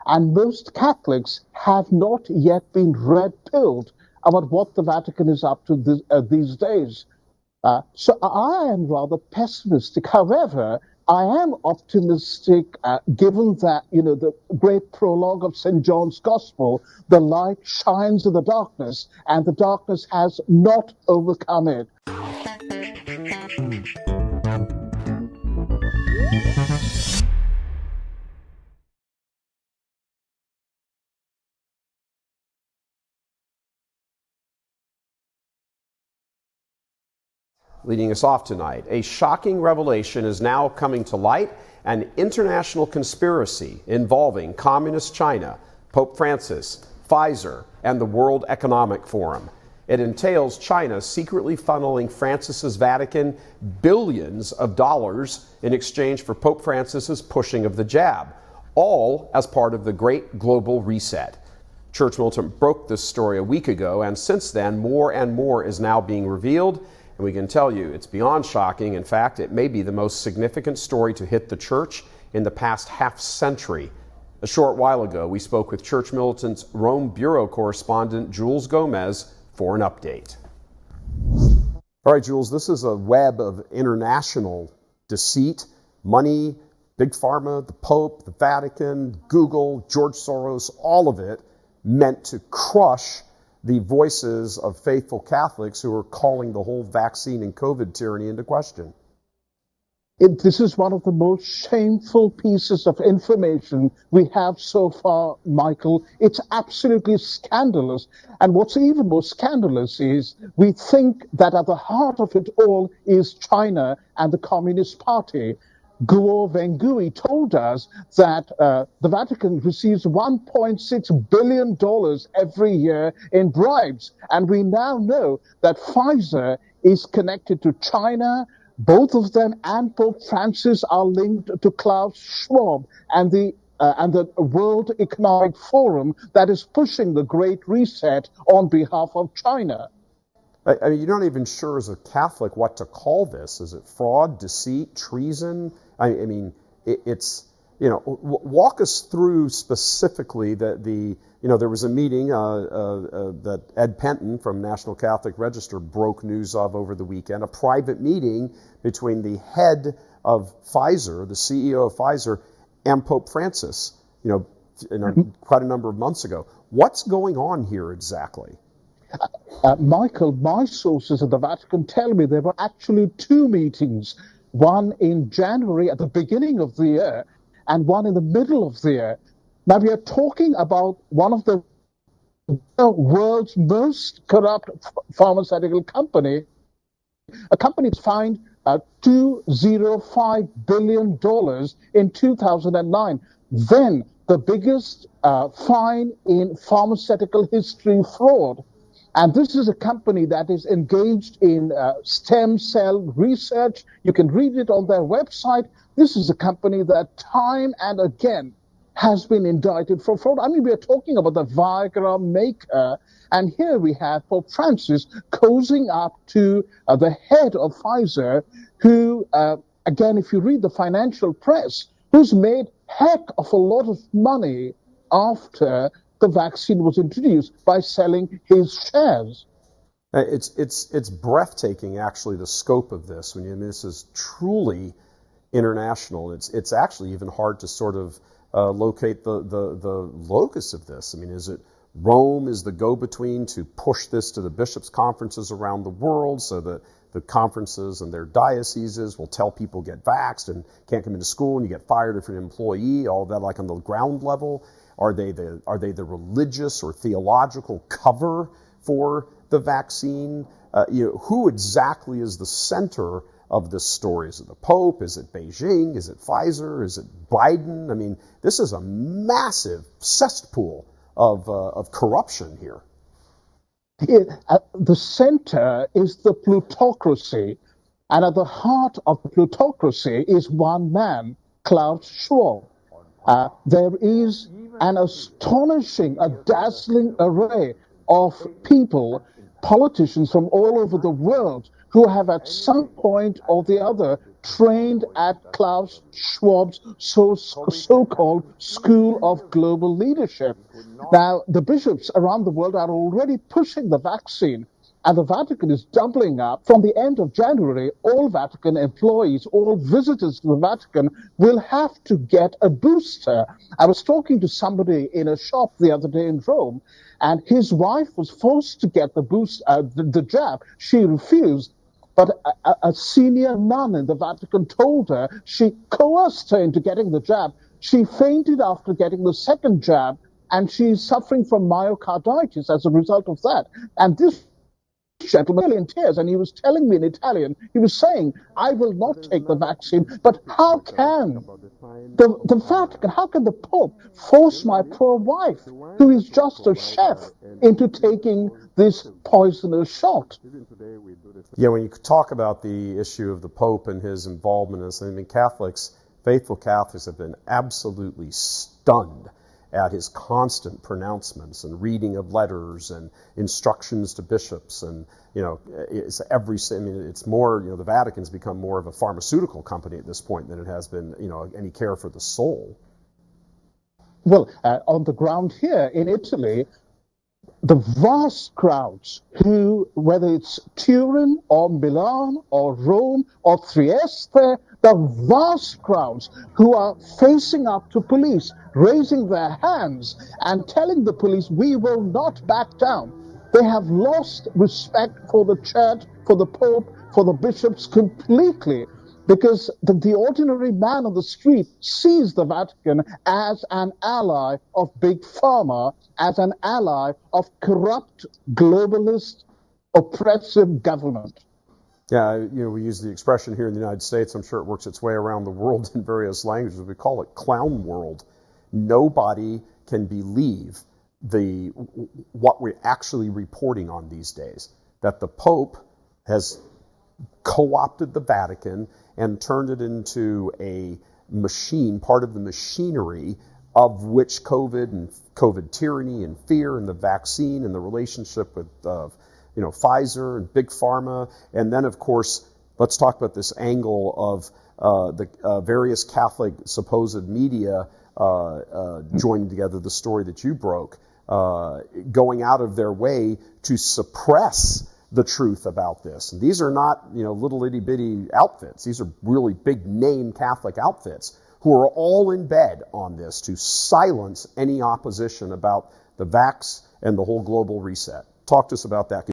And most Catholics have not yet been red-pilled about what the Vatican is up to these days. So I am rather pessimistic. However, I am optimistic, given that, the great prologue of St. John's Gospel, the light shines in the darkness, and the darkness has not overcome it. Leading us off tonight, a shocking revelation is now coming to light: an international conspiracy involving Communist China, Pope Francis, Pfizer, and the World Economic Forum. It entails China secretly funneling Francis's Vatican billions of dollars in exchange for Pope Francis's pushing of the jab, all as part of the Great Global Reset. Church Militant broke this story a week ago, and since then, more and more is now being revealed. And we can tell you it's beyond shocking. In fact, it may be the most significant story to hit the church in the past half century. A short while ago, we spoke with Church Militant's Rome Bureau correspondent Jules Gomez for an update. All right, Jules, this is a web of international deceit, money, Big Pharma, the Pope, the Vatican, Google, George Soros, all of it meant to crush the voices of faithful Catholics who are calling the whole vaccine and COVID tyranny into question. This is one of the most shameful pieces of information we have so far, Michael. It's absolutely scandalous. And what's even more scandalous is we think that at the heart of it all is China and the Communist Party. Guo Wengui told us that the Vatican receives $1.6 billion every year in bribes. And we now know that Pfizer is connected to China. Both of them and Pope Francis are linked to Klaus Schwab and the World Economic Forum that is pushing the Great Reset on behalf of China. I mean, you're not even sure as a Catholic what to call this. Is it fraud, deceit, treason? I mean, it's, walk us through specifically there was a meeting that Ed Penton from National Catholic Register broke news of over the weekend, a private meeting between the head of Pfizer, the CEO of Pfizer, and Pope Francis, quite a number of months ago. What's going on here exactly? Michael, my sources at the Vatican tell me there were actually two meetings, one in January at the beginning of the year and one in the middle of the year. Now, we are talking about one of the world's most corrupt pharmaceutical company, a company that's fined $205 billion in 2009. Then the biggest fine in pharmaceutical history fraud. And this is a company that is engaged in stem cell research. You can read it on their website. This is a company that time and again has been indicted for fraud. I mean, we are talking about the Viagra maker. And here we have Pope Francis cozying up to the head of Pfizer, who, again, if you read the financial press, who's made heck of a lot of money after the vaccine was introduced by selling his shares. It's breathtaking, actually, the scope of this. This is truly international. It's actually even hard to sort of locate the locus of this. I mean, is it Rome is the go-between to push this to the bishops' conferences around the world so that the conferences and their dioceses will tell people get vaxxed and can't come into school and you get fired if you're an employee, all that like on the ground level? Are they the religious or theological cover for the vaccine? Who exactly is the center of this story? Is it the Pope? Is it Beijing? Is it Pfizer? Is it Biden? I mean, this is a massive cesspool of corruption here. At the center is the plutocracy, and at the heart of the plutocracy is one man, Klaus Schwab. There is an astonishing, a dazzling array of people, politicians from all over the world, who have at some point or the other trained at Klaus Schwab's so-called School of Global Leadership. Now, the bishops around the world are already pushing the vaccine, and the Vatican is doubling up. From the end of January, all Vatican employees, all visitors to the Vatican will have to get a booster. I was talking to somebody in a shop the other day in Rome, and his wife was forced to get the jab. She refused. But a senior nun in the Vatican told her, she coerced her into getting the jab. She fainted after getting the second jab, and she's suffering from myocarditis as a result of that. And this gentleman was in tears, and he was telling me in Italian, he was saying, I will not take the vaccine, but how can the Vatican, how can the Pope force my poor wife, who is just a chef, into taking this poisonous shot? Yeah, when you talk about the issue of the Pope and his involvement in this, I mean, Catholics, faithful Catholics have been absolutely stunned at his constant pronouncements and reading of letters and instructions to bishops. And, it's more, the Vatican's become more of a pharmaceutical company at this point than it has been, any care for the soul. Well, on the ground here in Italy, the vast crowds who, whether it's Turin or Milan or Rome or Trieste, the vast crowds who are facing up to police, raising their hands and telling the police, we will not back down. They have lost respect for the church, for the Pope, for the bishops completely, because the ordinary man on the street sees the Vatican as an ally of Big Pharma, as an ally of corrupt, globalist, oppressive government. Yeah, we use the expression here in the United States. I'm sure it works its way around the world in various languages. We call it clown world. Nobody can believe what we're actually reporting on these days, that the Pope has co-opted the Vatican and turned it into a machine, part of the machinery of which COVID and COVID tyranny and fear and the vaccine and the relationship with Pfizer and Big Pharma. And then, of course, let's talk about this angle of the various Catholic supposed media joining together the story that you broke, going out of their way to suppress the truth about this. And these are not, little itty bitty outfits. These are really big name Catholic outfits who are all in bed on this to silence any opposition about the vax and the whole global reset. Talk to us about that.